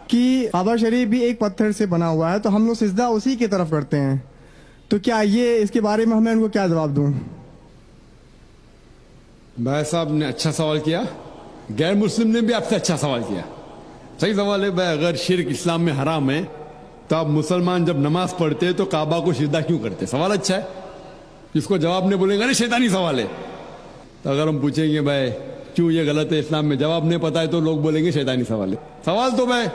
کہ کعبہ شریف بھی ایک پتھر سے بنا ہوا ہے تو ہم لوگ سجدہ اسی کی طرف کرتے ہیں، تو کیا یہ اس کے بارے میں ہمیں ان کو کیا جواب دوں؟ بھائی صاحب نے اچھا سوال کیا، غیر مسلم نے بھی آپ سے اچھا سوال کیا. صحیح سوال ہے بھائی. اگر شرک اسلام میں حرام ہے تو آپ مسلمان جب نماز پڑھتے تو کعبہ کو سجدہ کیوں کرتے؟ سوال اچھا ہے. جس کو جواب نہیں بولیں گے نا شیطانی سوال ہے. تو اگر ہم پوچھیں گے بھائی کیوں یہ غلط ہے اسلام میں، جواب نہیں پتا ہے تو لوگ بولیں گے شیطانی سوال ہے. سوال تو بھائی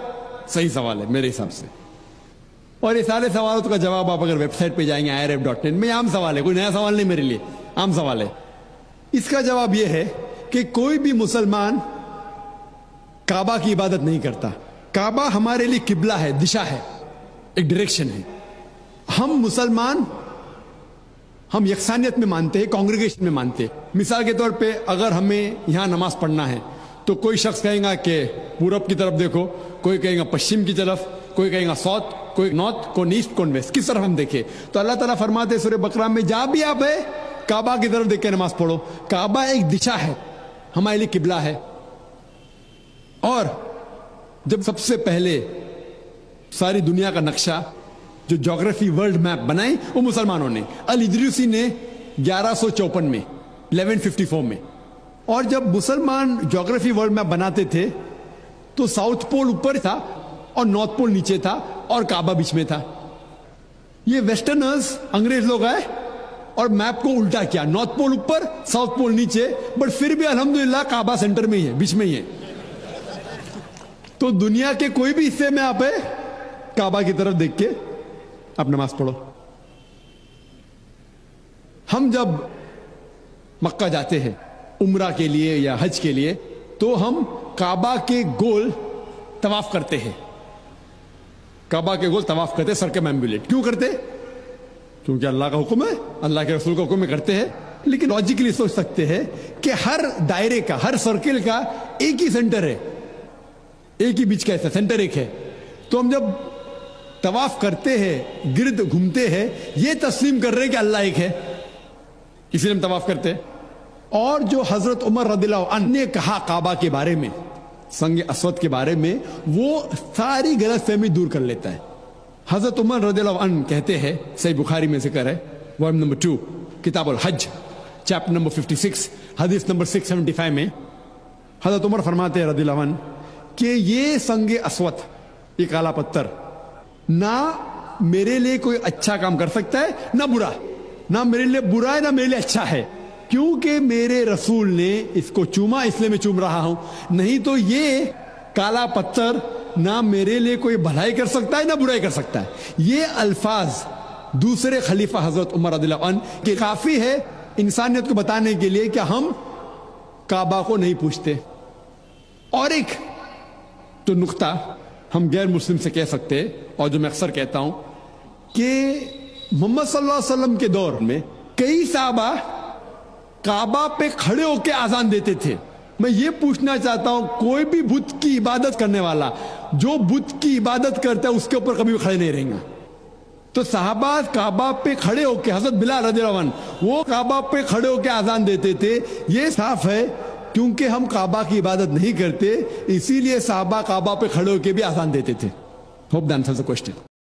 صحیح سوال ہے میرے حساب سے. اور یہ سارے سوالوں کا جواب آپ اگر ویب سائٹ پہ جائیں گے irf.in میں، عام سوال ہے، کوئی نیا سوال نہیں میرے لیے، عام سوال ہے. اس کا جواب یہ ہے کہ کوئی بھی مسلمان کعبہ کی عبادت نہیں کرتا. کعبہ ہمارے لیے قبلہ ہے، دشا ہے، ایک ڈائریکشن ہے. ہم مسلمان ہم یکسانیت میں مانتے ہیں، کانگریگیشن میں مانتے ہیں. مثال کے طور پہ اگر ہمیں یہاں نماز پڑھنا ہے تو کوئی شخص کہے گا کہ پورب کی طرف دیکھو، کوئی کہے گا پشچم کی طرف، کوئی کہے گا ساؤتھ، کوئی نارتھ، کوئی ایسٹ، کوئی ویسٹ، کس طرف ہم دیکھیں. تو اللہ تعالیٰ فرماتے سورہ بقرہ میں جہاں بھی آپ ہے کعبہ کی طرف دیکھ کے نماز پڑھو. کعبہ ایک دشا ہے، ہمارے لیے قبلہ ہے. اور جب سب سے پہلے ساری دنیا کا نقشہ جو جغرافی ورلڈ میپ بنائی وہ مسلمانوں نے، الادریسی نے 1154 میں 1154 میں. اور جب مسلمان جغرافی ورلڈ میپ بناتے تھے تو ساؤتھ پول اوپر تھا اور نارتھ پول نیچے تھا اور کعبہ بیچ میں تھا. یہ ویسٹرنرز انگریز لوگ آئے اور میپ کو الٹا کیا، نارتھ پول اوپر ساؤتھ پول نیچے، بٹ پھر بھی الحمدللہ کعبہ سینٹر میں ہی ہے، بیچ میں ہی ہے. تو دنیا کے کوئی بھی حصے میں آپ ہے کعبہ کی طرف دیکھ کے آپ نماز پڑھو. ہم جب مکہ جاتے ہیں عمرہ کے لیے یا حج کے لیے تو ہم کعبہ کے گول طواف کرتے ہیں. کعبہ کے گول طواف کرتے، سرکمامبولیٹ. کیوں کرتے؟ کیونکہ اللہ کا حکم ہے، اللہ کے رسول کا حکم میں کرتے ہیں. لیکن لاجیکلی سوچ سکتے ہیں کہ ہر دائرے کا، ہر سرکل کا ایک ہی سینٹر ہے، ایک ہی بیچ کا ایسا سینٹر ایک ہے. تو ہم جب طواف کرتے ہیں، گرد گھومتے ہیں، یہ تسلیم کر رہے ہیں کہ اللہ ایک ہے، اسی لیے ہم طواف کرتے ہیں. اور جو حضرت عمر رضی اللہ عنہ نے کہا کعبہ کے بارے میں، سنگ اسود کے بارے میں، وہ ساری غلط فہمی دور کر لیتا ہے. حضرت عمر رضی اللہ عنہ کہتے ہیں، صحیح بخاری میں ذکر ہے، ورم نمبر 2 کتاب الحج چیپٹر نمبر 56 حدیث نمبر 675 میں حضرت عمر فرماتے ہیں رضی اللہ عنہ کہ یہ سنگ اسود، یہ کالا پتھر، نہ میرے لیے کوئی اچھا کام کر سکتا ہے نہ برا، نہ میرے لیے برا ہے نہ میرے لیے اچھا ہے، کیونکہ میرے رسول نے اس کو چوما، اس لیے میں چوم رہا ہوں. نہیں تو یہ کالا پتھر نہ میرے لیے کوئی بھلائی کر سکتا ہے نہ برائی کر سکتا ہے. یہ الفاظ دوسرے خلیفہ حضرت عمر رضی اللہ عنہ کہ کافی ہے انسانیت کو بتانے کے لیے کہ ہم کعبہ کو نہیں پوچھتے. اور ایک تو نقطہ ہم غیر مسلم سے کہہ سکتے ہیں، اور جو میں اکثر کہتا ہوں، کہ محمد صلی اللہ علیہ وسلم کے دور میں کئی صحابہ کعبہ پہ کھڑے ہو کے اذان دیتے تھے. میں یہ پوچھنا چاہتا ہوں، کوئی بھی بت کی عبادت کرنے والا جو بت کی عبادت کرتا ہے اس کے اوپر کبھی کھڑے نہیں رہیں گا. تو صحابہ کعبہ پہ کھڑے ہو کے، حضرت بلال رضی اللہ عنہ وہ کعبہ پہ کھڑے ہو کے اذان دیتے تھے. یہ صاف ہے کیونکہ ہم کعبہ کی عبادت نہیں کرتے، اسی لیے صحابہ کعبہ پہ کھڑے ہو کے بھی اذان دیتے تھے. Hope that answers the question.